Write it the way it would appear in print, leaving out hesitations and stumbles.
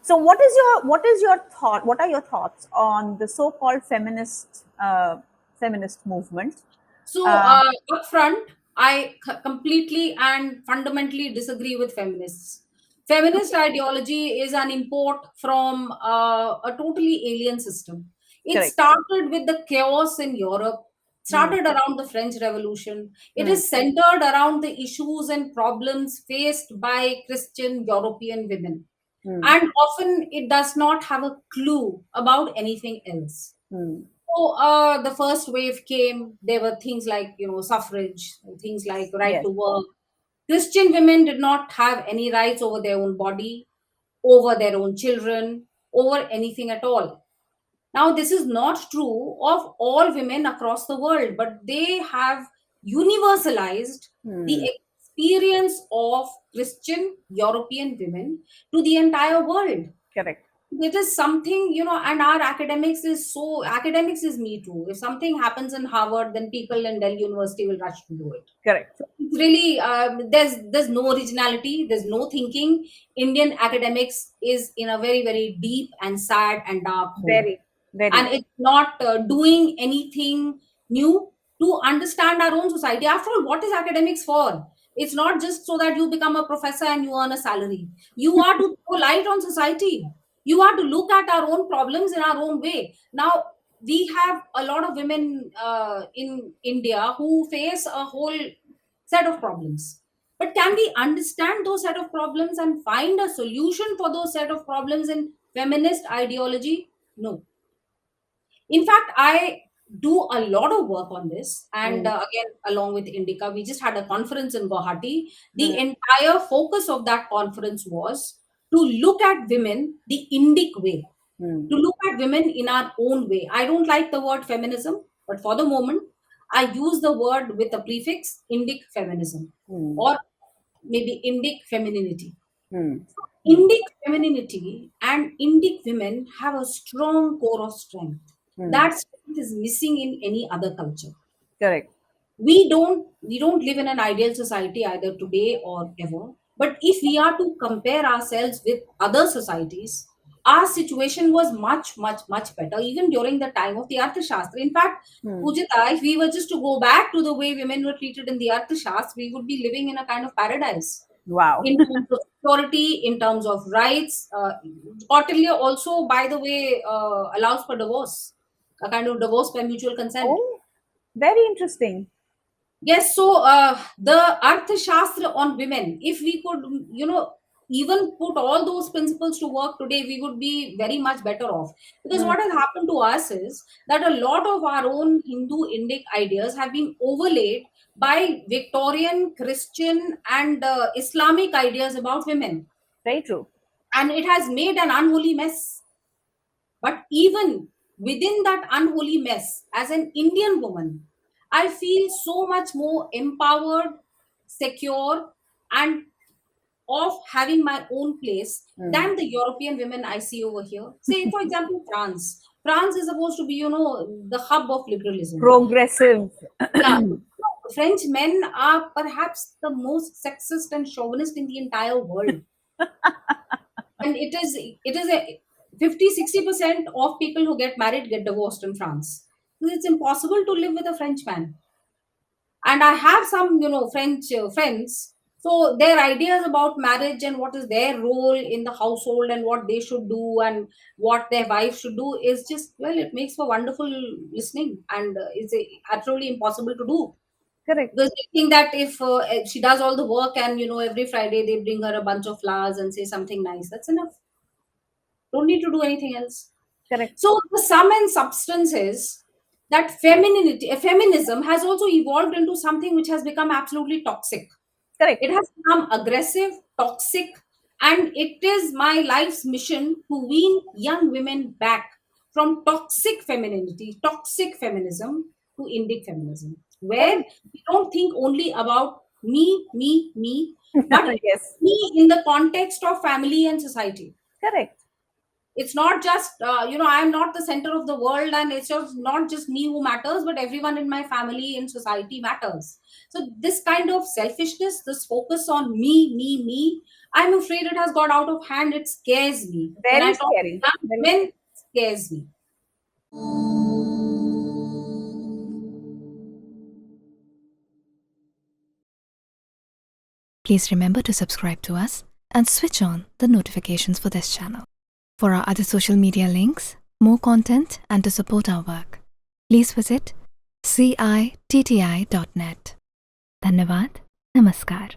So what is your thought? What are your thoughts on the so-called feminist movement? So, Uh, upfront, I completely and fundamentally disagree with feminists. Feminist okay, ideology is an import from a totally alien system. It correct. started with the chaos in Europe, Hmm. started around the French Revolution. It Hmm. is centered around the issues and problems faced by Christian European women. Hmm. And often it does not have a clue about anything else. Hmm. So the first wave came. There were things like suffrage, things like right Yes. to work. Christian women did not have any rights over their own body, over their own children, over anything at all. Now this is not true of all women across the world, but they have universalized the Hmm. experience of Christian European women to the entire world. Correct. It is something, and our academics is me too. If something happens in Harvard, then people in Delhi University will rush to do it. Correct. So it's really, there's no originality, there's no thinking. Indian academics is in a very, very deep and sad and dark hole, Very. Very. and it's not doing anything new to understand our own society. After all, what is academics for? It's not just so that you become a professor and you earn a salary. You are to throw light on society. You are to look at our own problems in our own way. Now we have a lot of women in India who face a whole set of problems, but can we understand those set of problems and find a solution for those set of problems in feminist ideology? No. In fact, I do a lot of work on this. And Hmm. again, along with Indica, we just had a conference in Guwahati. Hmm. The entire focus of that conference was to look at women the Indic way, Hmm. to look at women in our own way. I don't like the word feminism, but for the moment, I use the word with the prefix Indic feminism, Hmm. or maybe Indic femininity. Hmm. Hmm. Indic femininity and Indic women have a strong core of strength. Hmm. That strength is missing in any other culture. Correct. We don't live in an ideal society either today or ever. But if we are to compare ourselves with other societies, our situation was much, much, much better, even during the time of the Arthashastra. In fact, Hmm. Pujita, if we were just to go back to the way women were treated in the Arthashastra, we would be living in a kind of paradise Wow. in terms of security, in terms of rights. Kautilya also, by the way, allows for divorce, a kind of divorce by mutual consent. Oh, very interesting. Yes, so the Arthashastra on women, if we could, even put all those principles to work today, we would be very much better off. Because Hmm. what has happened to us is that a lot of our own Hindu Indic ideas have been overlaid by Victorian, Christian, and Islamic ideas about women. Very true. And it has made an unholy mess. But even within that unholy mess, as an Indian woman, I feel so much more empowered, secure, and of having my own place Hmm. than the European women I see over here. Say, for example, France. France is supposed to be, the hub of liberalism. Progressive. Yeah. French men are perhaps the most sexist and chauvinist in the entire world. And it is a 50-60% of people who get married get divorced in France. So it's impossible to live with a French man. And I have some French friends, so their ideas about marriage and what is their role in the household and what they should do and what their wife should do is just, well, it makes for wonderful listening, and it's absolutely impossible to do. Correct. Because they think that if she does all the work and every Friday they bring her a bunch of flowers and say something nice, that's enough. Don't need to do anything else. Correct. So the sum and substance is that feminism has also evolved into something which has become absolutely toxic. Correct. It has become aggressive, toxic, and it is my life's mission to wean young women back from toxic femininity, toxic feminism to Indic feminism, where Very. we don't think only about me, but Yes. me in the context of family and society. Correct. It's not just I am not the center of the world, and it's just not just me who matters, but everyone in my family, in society matters. So this kind of selfishness, this focus on me, I'm afraid it has got out of hand. It scares me. When Very I talk scary. to young Very women, scary. it scares me. Please remember to subscribe to us and switch on the notifications for this channel. For our other social media links, more content, and to support our work, please visit citti.net. Dhanyavad. Namaskar.